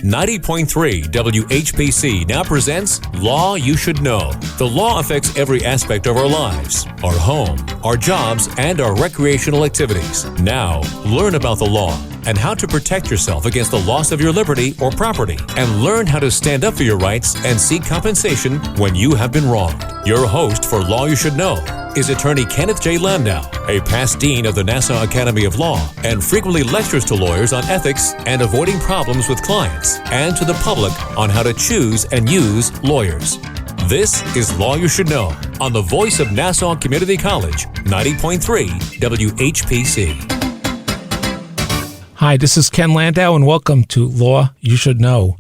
90.3 WHPC now presents Law You Should Know. The law affects every aspect of our lives, our home, our jobs, and our recreational activities. Now, learn about the law and how to protect yourself against the loss of your liberty or property, and learn how to stand up for your rights and seek compensation when you have been wronged. Your host for Law You Should Know is attorney Kenneth J. Landau, a past dean of the Nassau Academy of Law, and frequently lectures to lawyers on ethics and avoiding problems with clients, and to the public on how to choose and use lawyers. This is Law You Should Know on the voice of Nassau Community College, 90.3 WHPC. Hi, this is Ken Landau, and welcome to Law You Should Know.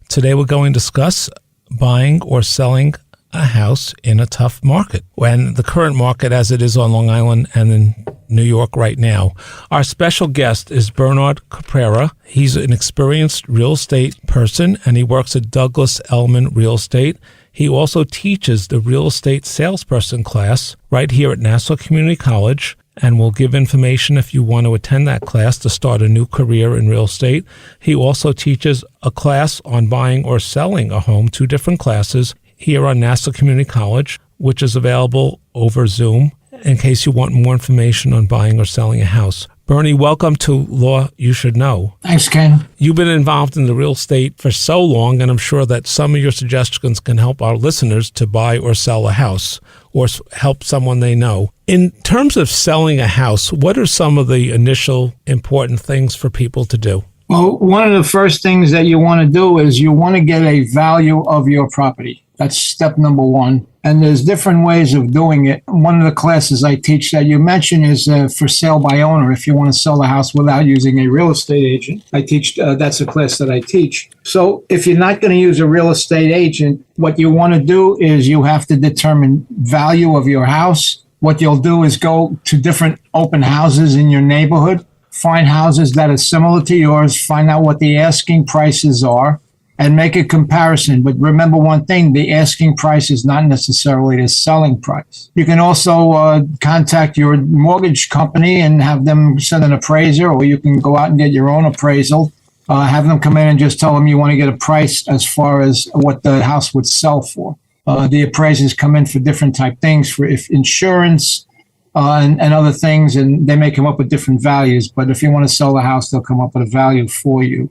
Today we're going to discuss buying or selling a house in a tough market, when the current market as it is on Long Island and in New York right now. Our special guest is Bernard Caprera. He's an experienced real estate person, and he works at Douglas Elliman Real Estate. He also teaches the real estate salesperson class right here at Nassau Community College, and will give information if you want to attend that class to start a new career in real estate. He also teaches a class on buying or selling a home, 2 different classes, here on Nassau Community College, which is available over Zoom in case you want more information on buying or selling a house. Bernie, welcome to Law You Should Know. Thanks, Ken. You've been involved in the real estate for so long, and I'm sure that some of your suggestions can help our listeners to buy or sell a house or help someone they know. In terms of selling a house, what are some of the initial important things for people to do? Well, one of the first things that you want to do is you want to get a value of your property. That's step number one. And there's different ways of doing it. One of the classes I teach that you mentioned is for sale by owner. If you want to sell a house without using a real estate agent, I teach. That's a class that I teach. So if you're not going to use a real estate agent, what you want to do is you have to determine value of your house. What you'll do is go to different open houses in your neighborhood, find houses that are similar to yours, find out what the asking prices are, and make a comparison. But remember one thing, the asking price is not necessarily the selling price. You can also contact your mortgage company and have them send an appraiser, or you can go out and get your own appraisal. Have them come in and just tell them you want to get a price as far as what the house would sell for. The appraisers come in for different type things, for if insurance and other things, and they may come up with different values. But if you want to sell the house, they'll come up with a value for you.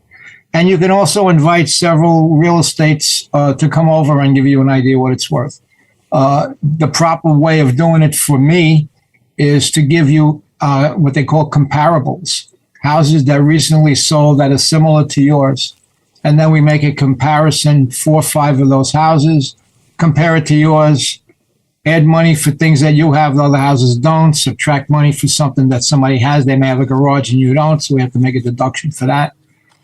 And you can also invite several real estates to come over and give you an idea what it's worth. The proper way of doing it for me is to give you what they call comparables, houses that recently sold that are similar to yours. And then we make a comparison, 4 or 5 of those houses, compare it to yours, add money for things that you have, the other houses don't, subtract money for something that somebody has. They may have a garage and you don't, so we have to make a deduction for that.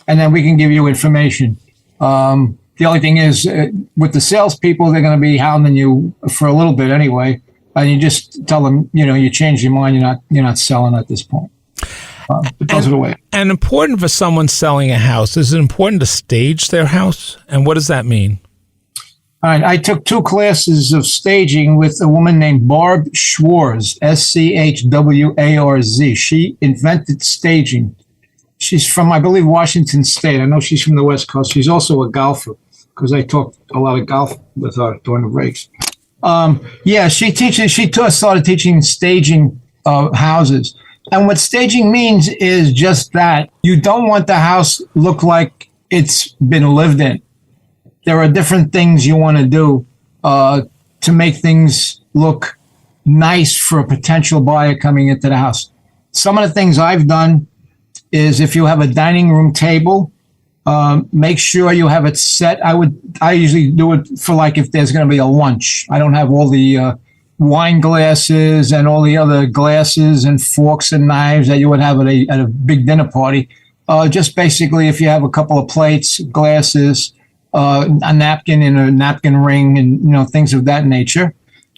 And then we can give you information. The only thing is, with the salespeople, they're going to be hounding you for a little bit anyway. And you just tell them, you change your mind. You're not selling at this point. But those are the way. And important for someone selling a house, is it important to stage their house? And what does that mean? All right. I took 2 classes of staging with a woman named Barb Schwarz, Schwarz. She invented staging. She's from, I believe, Washington State. I know she's from the West Coast. She's also a golfer, because I talked a lot of golf with her during the breaks. She started teaching staging houses. And what staging means is just that. You don't want the house look like it's been lived in. There are different things you want to do to make things look nice for a potential buyer coming into the house. Some of the things I've done is, if you have a dining room table, make sure you have it set. I usually do it for, like, if there's going to be a lunch. I don't have all the wine glasses and all the other glasses and forks and knives that you would have at a big dinner party. Just basically, if you have a couple of plates, glasses, a napkin and a napkin ring, and things of that nature.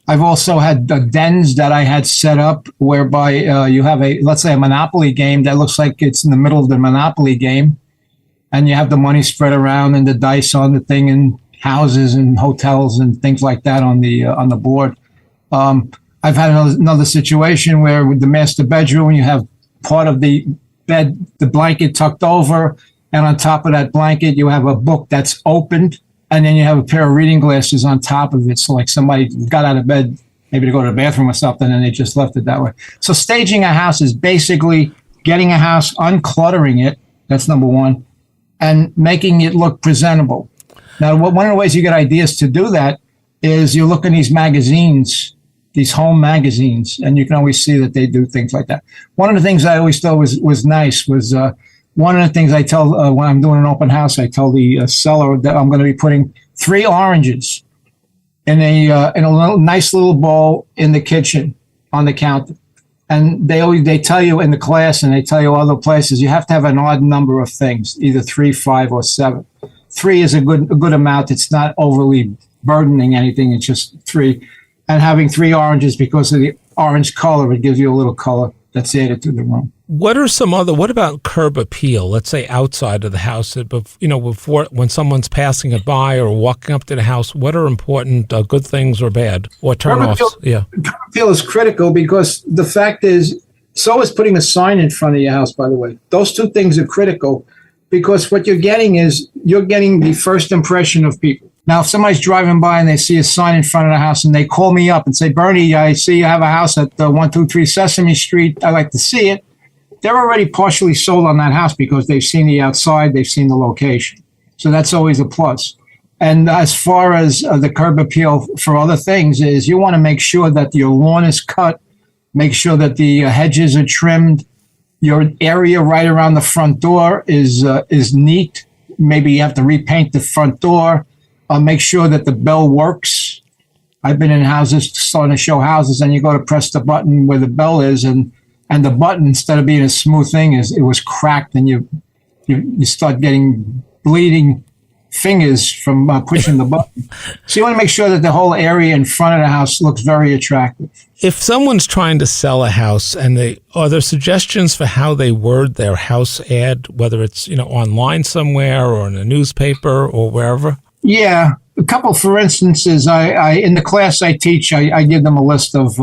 I've also had dens that I had set up whereby you have let's say a Monopoly game that looks like it's in the middle of the Monopoly game, and you have the money spread around and the dice on the thing, and houses and hotels and things like that on the board. I've had another situation where with the master bedroom, you have part of the bed, the blanket tucked over, And on top of that blanket, you have a book that's opened, and then you have a pair of reading glasses on top of it. So like somebody got out of bed, maybe to go to the bathroom or something, and they just left it that way. So staging a house is basically getting a house, uncluttering it. That's number one, and making it look presentable. Now, one of the ways you get ideas to do that is you look in these magazines, these home magazines, and you can always see that they do things like that. One of the things I always thought was nice was one of the things I tell when I'm doing an open house, I tell the seller that I'm going to be putting 3 oranges in a nice little bowl in the kitchen on the counter. And they tell you in the class, and they tell you other places, you have to have an odd number of things, either 3, 5, or 7. 3 is a good amount. It's not overly burdening anything. It's just 3. And having 3 oranges because of the orange color, it gives you a little color that's added to the room. What about curb appeal? Let's say outside of the house, before when someone's passing it by or walking up to the house, what are important good things or bad or turn-offs? Curb appeal is critical because the fact is, so is putting a sign in front of your house, by the way. Those 2 things are critical because what you're getting the first impression of people. Now, if somebody's driving by and they see a sign in front of the house and they call me up and say, Bernie, I see you have a house at 123 Sesame Street. I'd like to see it. They're already partially sold on that house because they've seen the outside, they've seen the location. So that's always a plus. And as far as the curb appeal for other things is you want to make sure that your lawn is cut, make sure that the hedges are trimmed, your area right around the front door is neat. Maybe you have to repaint the front door. Make sure that the bell works. I've been in houses starting to show houses, and you go to press the button where the bell is, and the button, instead of being a smooth thing, it was cracked, and you start getting bleeding fingers from pushing the button. So you want to make sure that the whole area in front of the house looks very attractive. If someone's trying to sell a house, and are there suggestions for how they word their house ad, whether it's online somewhere or in a newspaper or wherever? Yeah, a couple, for instances, I in the class I teach, I give them a list of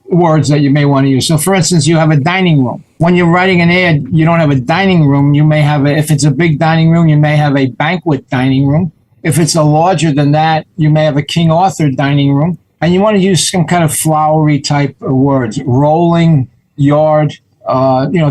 words that you may want to use. So, for instance, you have a dining room. When you're writing an ad, you don't have a dining room. You may have if it's a big dining room, you may have a banquet dining room. If it's a larger than that, you may have a King Arthur dining room. And you want to use some kind of flowery type of words, rolling, yard,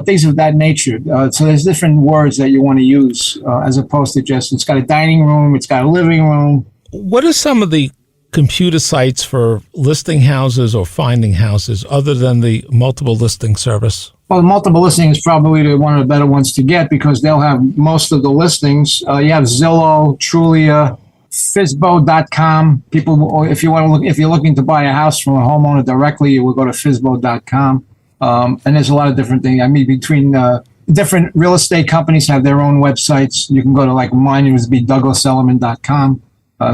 things of that nature. So there's different words that you want to use as opposed to just, it's got a dining room, it's got a living room. What are some of the computer sites for listing houses or finding houses other than the multiple listing service? Well, multiple listing is probably one of the better ones to get because they'll have most of the listings. You have Zillow, Trulia, Fizbo.com. People, if you're looking to buy a house from a homeowner directly, you will go to Fizbo.com. And there's a lot of different things. I mean, between different real estate companies have their own websites. You can go to, like mine, it would be DouglasElliman.com.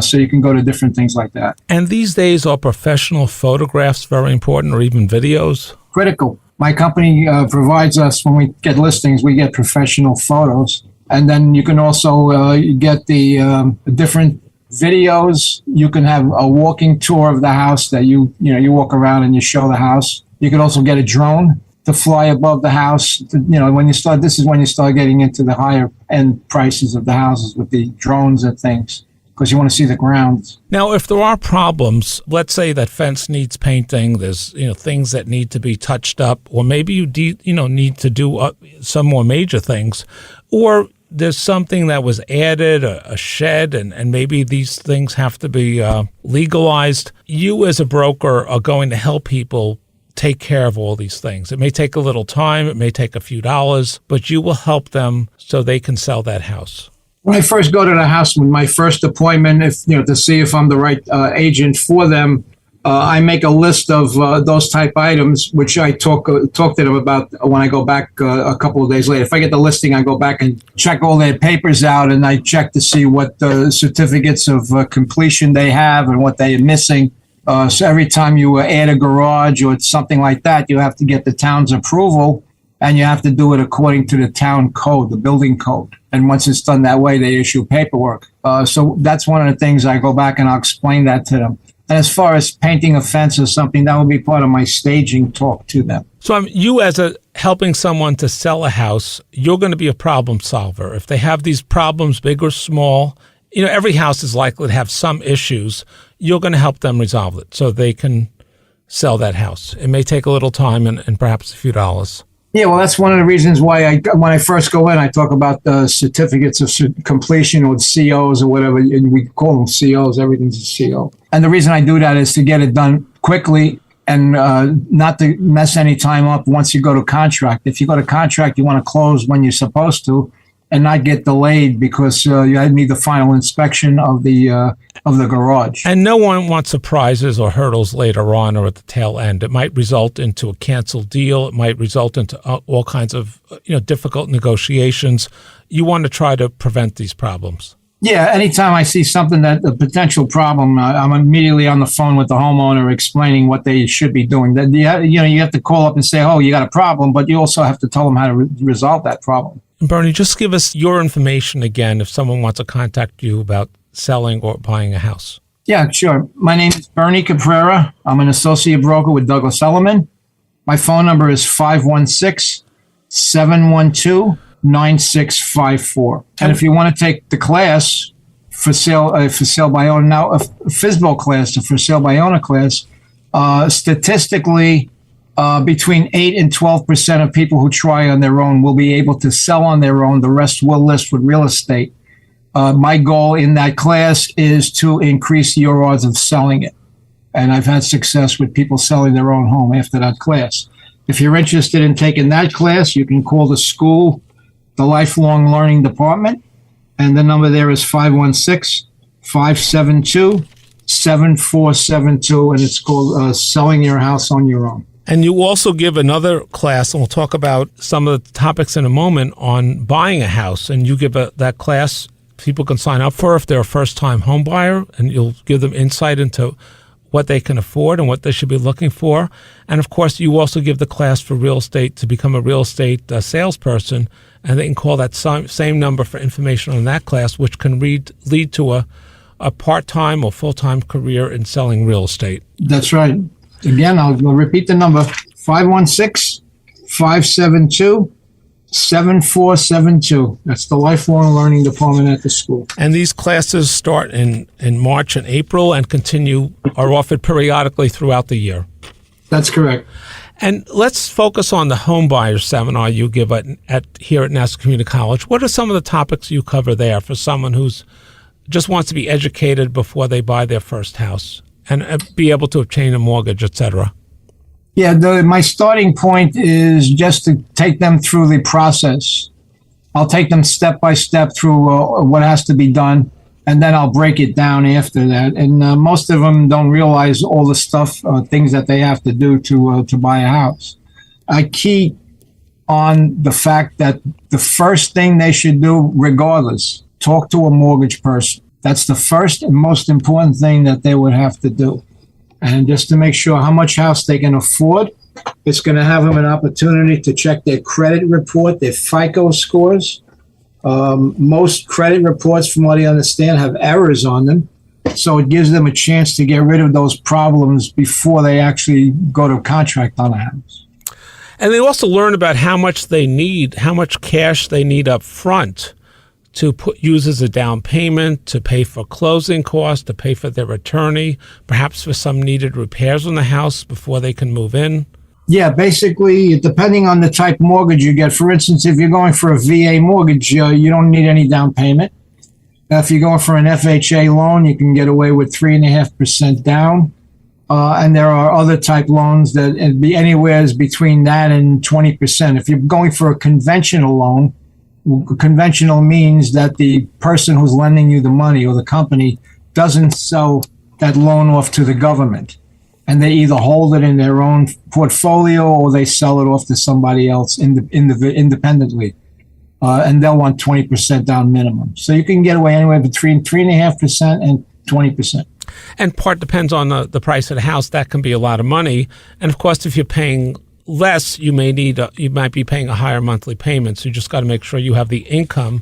So you can go to different things like that. And these days, are professional photographs very important, or even videos? Critical. My company provides us, when we get listings, we get professional photos. And then you can also get the different videos. You can have a walking tour of the house that you walk around and you show the house. You can also get a drone to fly above the house. This is when you start getting into the higher end prices of the houses with the drones and things, because you want to see the ground. Now, if there are problems, let's say that fence needs painting, there's things that need to be touched up, or maybe you need to do some more major things, or there's something that was added, a shed, and maybe these things have to be legalized. You as a broker are going to help people take care of all these things. It may take a little time, it may take a few dollars, but you will help them so they can sell that house. When I first go to the house, with my first appointment, to see if I'm the right agent for them, I make a list of those type items, which I talk to them about when I go back a couple of days later. If I get the listing, I go back and check all their papers out, and I check to see what certificates of completion they have and what they are missing. So every time you add a garage or something like that, you have to get the town's approval, and you have to do it according to the town code, the building code. And once it's done that way, they issue paperwork. So that's one of the things I go back and I'll explain that to them. And as far as painting a fence or something, that will be part of my staging talk to them. So you as helping someone to sell a house, you're going to be a problem solver. If they have these problems, big or small, every house is likely to have some issues. You're going to help them resolve it so they can sell that house. It may take a little time and perhaps a few dollars. Yeah, well, that's one of the reasons why when I first go in, I talk about the certificates of completion or COs or whatever. We call them COs. Everything's a CO. And the reason I do that is to get it done quickly and not to mess any time up once you go to contract. If you go to contract, you want to close when you're supposed to and not get delayed because you need the final inspection of the garage. And no one wants surprises or hurdles later on or at the tail end. It might result into a canceled deal. It might result into all kinds of difficult negotiations. You want to try to prevent these problems. Yeah, anytime I see something that a potential problem, I'm immediately on the phone with the homeowner explaining what they should be doing. That you have to call up and say, "Oh, you got a problem," but you also have to tell them how to resolve that problem. Bernie, just give us your information again if someone wants to contact you about selling or buying a house. Yeah, sure. My name is Bernard Caprera. I'm an associate broker with Douglas Elliman. My phone number is 516-712-9654. And if you want to take the class for sale by owner, now a FSBO class, a for sale by owner class, statistically, between 8 and 12% of people who try on their own will be able to sell on their own. The rest will list with real estate. My goal in that class is to increase your odds of selling it. And I've had success with people selling their own home after that class. If you're interested in taking that class, you can call the school, the Lifelong Learning Department, and the number there is 516-572-7472, and it's called Selling Your House on Your Own. And you also give another class, and we'll talk about some of the topics in a moment, on buying a house. And you give that class people can sign up for if they're a first-time home buyer, and you'll give them insight into what they can afford and what they should be looking for. And, of course, you also give the class for real estate to become a real estate salesperson, and they can call that same number for information on that class, which can lead to a part-time or full-time career in selling real estate. That's right. Again, I'll repeat the number, 516-572-7472. That's the Lifelong Learning Department at the school. And these classes start in March and April and are offered periodically throughout the year. That's correct. And let's focus on the Homebuyer Seminar you give here at Nassau Community College. What are some of the topics you cover there for someone who's just wants to be educated before they buy their first house and be able to obtain a mortgage, et cetera? Yeah, my starting point is just to take them through the process. I'll take them step by step through what has to be done, and then I'll break it down after that. And most of them don't realize all the things that they have to do to buy a house. I key on the fact that the first thing they should do, regardless, talk to a mortgage person. That's the first and most important thing that they would have to do. And just to make sure how much house they can afford, it's going to have them an opportunity to check their credit report, their FICO scores. Most credit reports, from what I understand, have errors on them. So it gives them a chance to get rid of those problems before they actually go to contract on a house. And they also learn about how much cash they need up front to use as a down payment, to pay for closing costs, to pay for their attorney, perhaps for some needed repairs on the house before they can move in. Yeah, basically, depending on the type of mortgage you get. For instance, if you're going for a VA mortgage, you don't need any down payment. If you're going for an FHA loan, you can get away with 3.5% down. And there are other type loans that it'd be anywhere between that and 20%. If you're going for a conventional loan, conventional means that the person who's lending you the money or the company doesn't sell that loan off to the government. And they either hold it in their own portfolio or they sell it off to somebody else independently. And they'll want 20% down minimum. So you can get away anywhere between 3.5% and 20%. And part depends on the price of the house. That can be a lot of money. And of course, if you're paying less, you might be paying a higher monthly payment. So you just got to make sure you have the income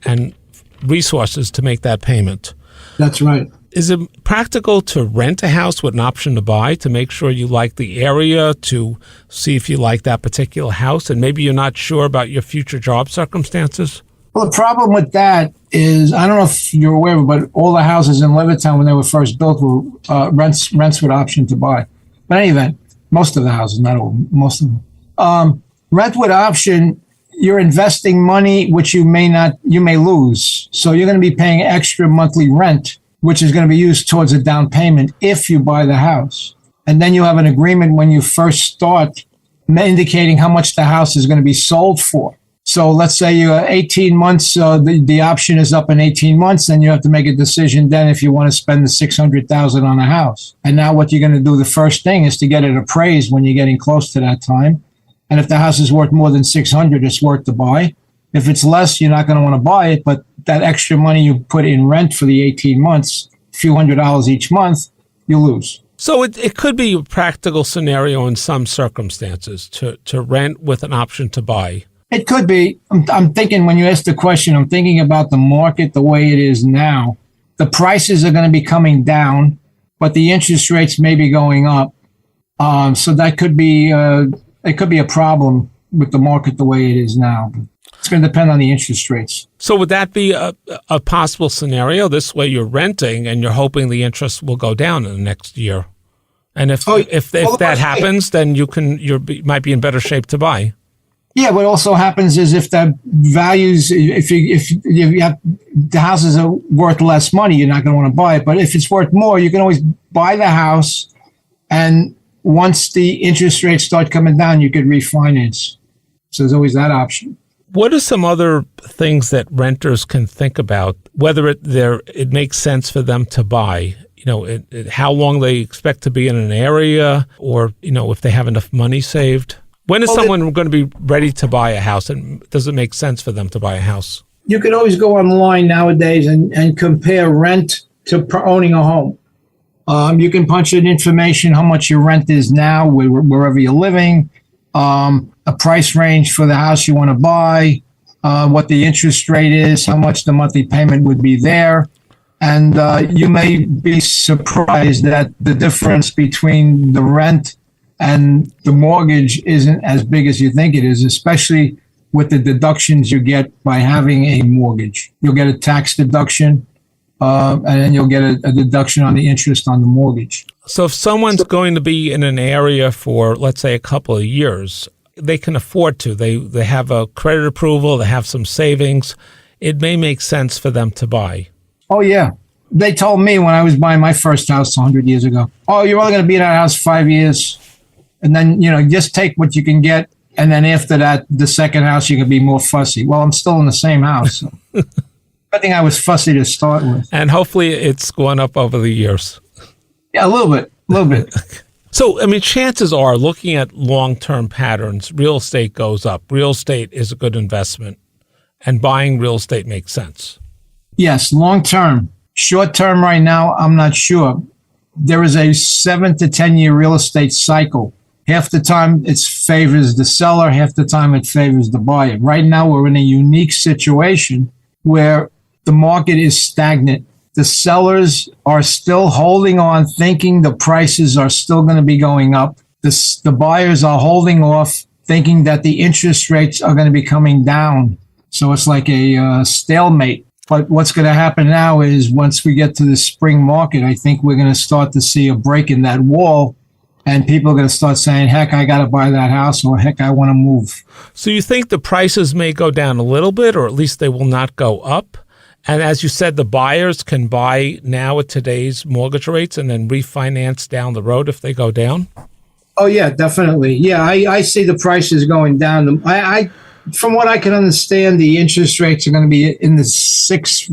and resources to make that payment. That's right. Is it practical to rent a house with an option to buy to make sure you like the area, to see if you like that particular house, and maybe you're not sure about your future job circumstances? Well, the problem with that is, I don't know if you're aware, but all the houses in Levittown when they were first built were rents with option to buy. But in any event, most of the houses, not all, most of them. Rent with option, you're investing money which you may lose. So you're going to be paying extra monthly rent, which is going to be used towards a down payment if you buy the house. And then you have an agreement when you first start indicating how much the house is going to be sold for. So let's say you're 18 months, the option is up in 18 months, then you have to make a decision then if you want to spend the $600,000 on a house. And now what you're going to do, the first thing is to get it appraised when you're getting close to that time. And if the house is worth more than $600,000, it's worth to buy. If it's less, you're not going to want to buy it, but that extra money you put in rent for the 18 months, a few $100s each month, you lose. So it could be a practical scenario in some circumstances to rent with an option to buy. It could be. I'm thinking, when you ask the question, I'm thinking about the market the way it is now. The prices are going to be coming down, but the interest rates may be going up. So that could be, it could be a problem with the market the way it is now. It's going to depend on the interest rates. So would that be a possible scenario? This way you're renting and you're hoping the interest will go down in the next year. And if that happens, then you might be in better shape to buy. Yeah, what also happens is if the values, if you have, the houses are worth less money, you're not going to want to buy it. But if it's worth more, you can always buy the house, and once the interest rates start coming down, you could refinance. So there's always that option. What are some other things that renters can think about, whether it makes sense for them to buy? You know, how long they expect to be in an area, or, you know, if they have enough money saved? When is someone going to be ready to buy a house, and does it make sense for them to buy a house? You can always go online nowadays and compare rent to owning a home. You can punch in information, how much your rent is now, wherever you're living, a price range for the house you want to buy, what the interest rate is, how much the monthly payment would be there. And you may be surprised that the difference between the rent and the mortgage isn't as big as you think it is, especially with the deductions you get by having a mortgage. You'll get a tax deduction, and then you'll get a deduction on the interest on the mortgage. So if someone's going to be in an area for, let's say, a couple of years, they can afford to. They have a credit approval, they have some savings. It may make sense for them to buy. Oh, yeah. They told me when I was buying my first house 100 years ago, oh, you're only going to be in that house 5 years. And then, you know, just take what you can get. And then after that, the second house, you can be more fussy. Well, I'm still in the same house. So. I think I was fussy to start with. And hopefully it's gone up over the years. Yeah, a little bit. So, I mean, chances are, looking at long-term patterns, real estate goes up. Real estate is a good investment. And buying real estate makes sense. Yes, long-term. Short-term right now, I'm not sure. There is a 7 to 10 year real estate cycle. Half the time it favors the seller, half the time it favors the buyer. Right now we're in a unique situation where the market is stagnant. The sellers are still holding on, thinking the prices are still going to be going up. The buyers are holding off, thinking that the interest rates are going to be coming down. So it's like a stalemate. But what's going to happen now is once we get to the spring market, I think we're going to start to see a break in that wall, and people are going to start saying, heck, I got to buy that house, or heck, I want to move. So you think the prices may go down a little bit, or at least they will not go up? And as you said, the buyers can buy now at today's mortgage rates and then refinance down the road if they go down? Oh, yeah, definitely. Yeah, I see the prices going down. From what I can understand, the interest rates are going to be in the 6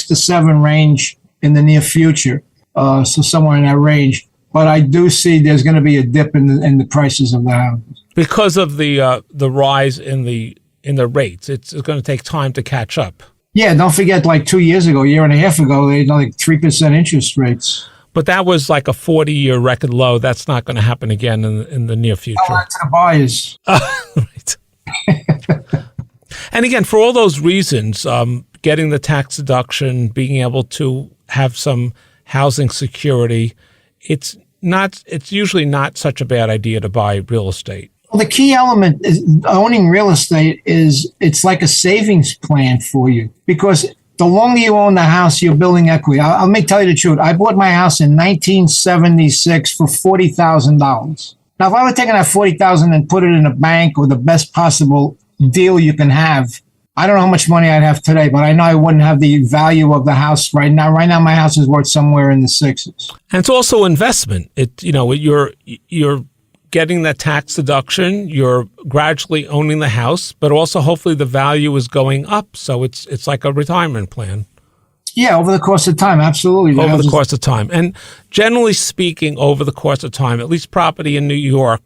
to 7 range in the near future. So somewhere in that range. But I do see there's going to be a dip in the prices of the houses because of the rise in the rates. It's going to take time to catch up. Yeah, don't forget, like 2 years ago, a year and a half ago, they had like 3% interest rates. But that was like a 40-year record low. That's not going to happen again in the near future. Oh, that's the buyers. Right. And again, for all those reasons, getting the tax deduction, being able to have some housing security, it's usually not such a bad idea to buy real estate. Well, the key element is owning real estate it's like a savings plan for you, because the longer you own the house, you're building equity. Let me tell you the truth. I bought my house in 1976 for $40,000. Now, if I were taking that $40,000 and put it in a bank or the best possible deal you can have, I don't know how much money I'd have today, but I know I wouldn't have the value of the house right now. Right now, my house is worth somewhere in the sixes. And it's also investment. You're getting that tax deduction. You're gradually owning the house, but also hopefully the value is going up. So it's like a retirement plan. Yeah, over the course of time, absolutely. Over the course of time. And generally speaking, over the course of time, at least property in New York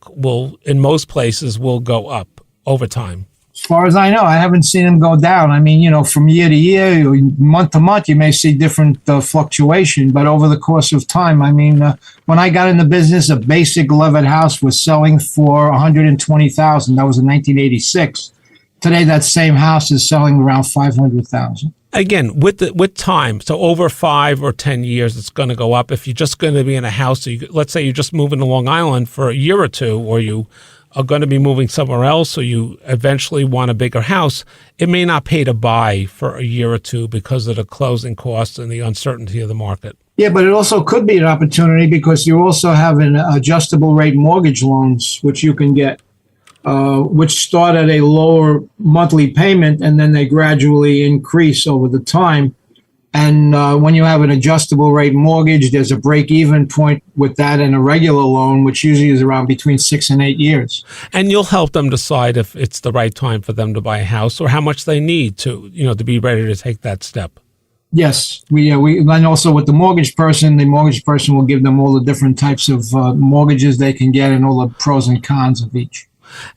in most places, will go up over time. As far as I know, I haven't seen them go down. I mean, from year to year, month to month, you may see different fluctuation, but over the course of time, I mean, when I got in the business, a basic Levitt house was selling for $120,000. That was in 1986. Today, that same house is selling around $500,000. Again, with time, so over 5 or 10 years, it's going to go up. If you're just going to be in a house, let's say you're just moving to Long Island for a year or two, or you are going to be moving somewhere else, or you eventually want a bigger house, it may not pay to buy for a year or two because of the closing costs and the uncertainty of the market. Yeah, but it also could be an opportunity because you also have an adjustable rate mortgage loans, which you can get, which start at a lower monthly payment and then they gradually increase over the time. And when you have an adjustable rate mortgage, there's a break-even point with that and a regular loan, which usually is around between 6 and 8 years. And you'll help them decide if it's the right time for them to buy a house or how much they need to be ready to take that step. Yes, we and also with the mortgage person will give them all the different types of mortgages they can get and all the pros and cons of each.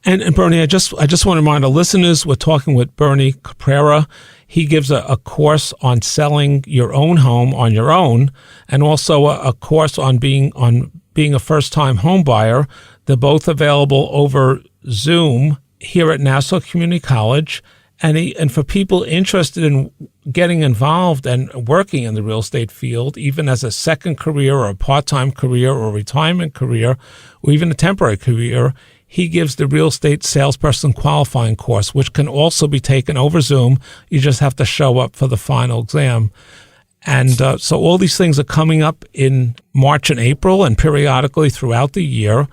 And Bernie, I just want to remind our listeners, we're talking with Bernard Caprera. He gives a course on selling your own home on your own, and also a course on being a first-time home buyer. They're both available over Zoom here at Nassau Community College. And for people interested in getting involved and working in the real estate field, even as a second career or a part-time career or a retirement career, or even a temporary career, he gives the real estate salesperson qualifying course, which can also be taken over Zoom. You just have to show up for the final exam. And so all these things are coming up in March and April and periodically throughout the year.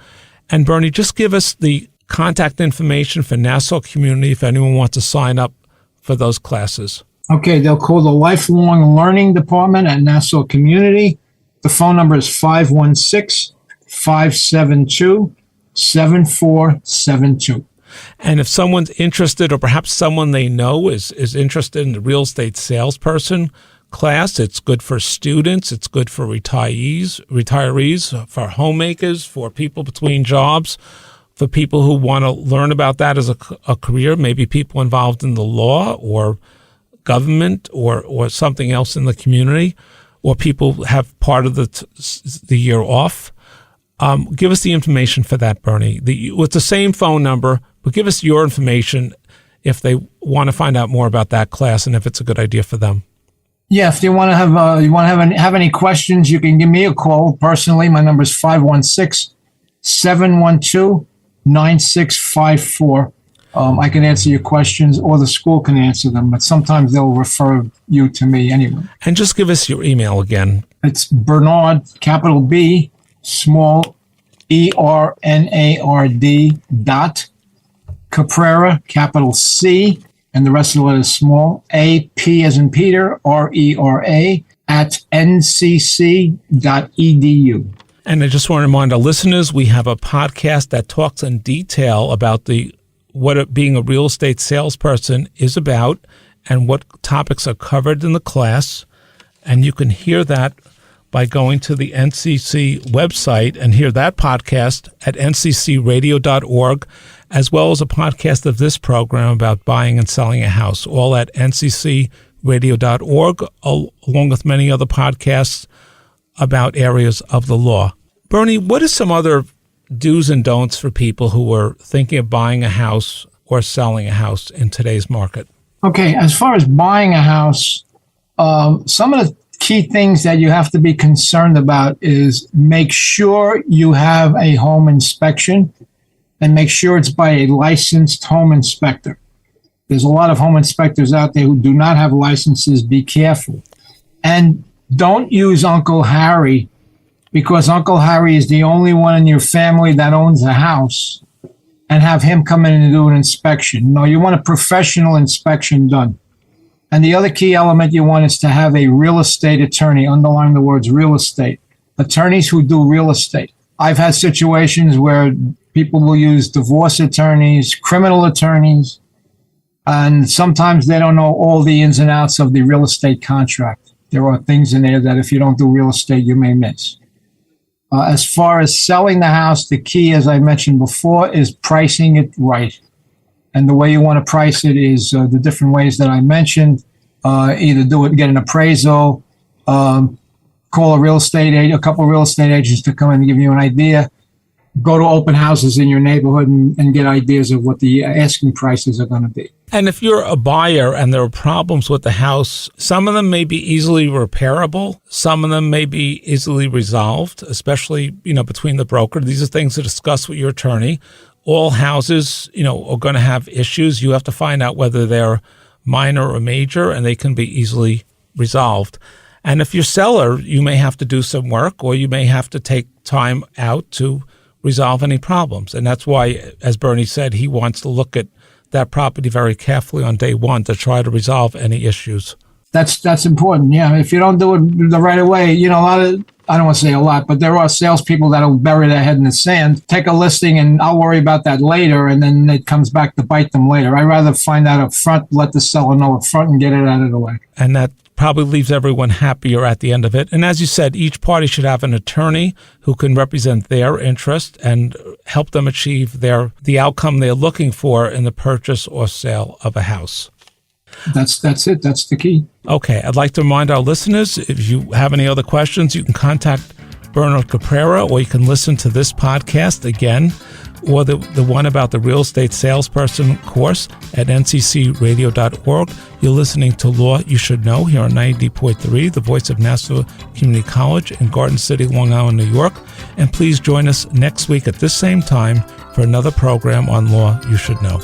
And Bernie, just give us the contact information for Nassau Community if anyone wants to sign up for those classes. Okay, they'll call the Lifelong Learning Department at Nassau Community. The phone number is 516-572-7472. And if someone's interested, or perhaps someone they know is interested in the real estate salesperson class, it's good for students, it's good for retirees, for homemakers, for people between jobs, for people who want to learn about that as a career, maybe people involved in the law or government or something else in the community, or people have part of the year off. Give us the information for that, Bernie. With the same phone number, but give us your information if they want to find out more about that class and if it's a good idea for them. Yeah, if you want to have any questions, you can give me a call personally. My number is 516-712-9654. I can answer your questions, or the school can answer them, but sometimes they'll refer you to me anyway. And just give us your email again. It's Bernard, capital B, small ERNARD Caprera, capital C, and the rest of the letters small, AP as in Peter, RERA, at ncc.edu. And I just want to remind our listeners, we have a podcast that talks in detail about what being a real estate salesperson is about and what topics are covered in the class. And you can hear that by going to the NCC website and hear that podcast at nccradio.org, as well as a podcast of this program about buying and selling a house, all at nccradio.org, along with many other podcasts about areas of the law. Bernie, what are some other do's and don'ts for people who are thinking of buying a house or selling a house in today's market? Okay, as far as buying a house, some of the key things that you have to be concerned about is make sure you have a home inspection and make sure it's by a licensed home inspector. There's a lot of home inspectors out there who do not have licenses. Be careful. And don't use Uncle Harry, because Uncle Harry is the only one in your family that owns a house, and have him come in and do an inspection. No, you want a professional inspection done. And the other key element you want is to have a real estate attorney. Underline the words real estate. Attorneys who do real estate. I've had situations where people will use divorce attorneys, criminal attorneys, and sometimes they don't know all the ins and outs of the real estate contract. There are things in there that if you don't do real estate, you may miss. As far as selling the house, the key, as I mentioned before, is pricing it right. And the way you want to price it is the different ways that I mentioned. Either do it, get an appraisal, call a couple of real estate agents to come in and give you an idea. Go to open houses in your neighborhood and get ideas of what the asking prices are going to be. And if you're a buyer and there are problems with the house, some of them may be easily repairable. Some of them may be easily resolved, especially, between the broker. These are things to discuss with your attorney. All houses, are going to have issues. You have to find out whether they're minor or major, and they can be easily resolved. And if you're a seller, you may have to do some work, or you may have to take time out to resolve any problems. And that's why, as Bernie said, he wants to look at that property very carefully on day one to try to resolve any issues. That's important. Yeah. If you don't do it the right away, a lot of, I don't want to say a lot, but there are salespeople that'll bury their head in the sand, take a listing, and I'll worry about that later, and then it comes back to bite them later. I'd rather find out up front, let the seller know up front, and get it out of the way. And that probably leaves everyone happier at the end of it. And as you said, each party should have an attorney who can represent their interest and help them achieve the outcome they're looking for in the purchase or sale of a house. That's it. That's the key. Okay. I'd like to remind our listeners, if you have any other questions, you can contact Bernard Caprera, or you can listen to this podcast again, or the one about the real estate salesperson course at nccradio.org. You're listening to Law You Should Know here on 90.3, the voice of Nassau Community College in Garden City, Long Island, New York. And please join us next week at this same time for another program on Law You Should Know.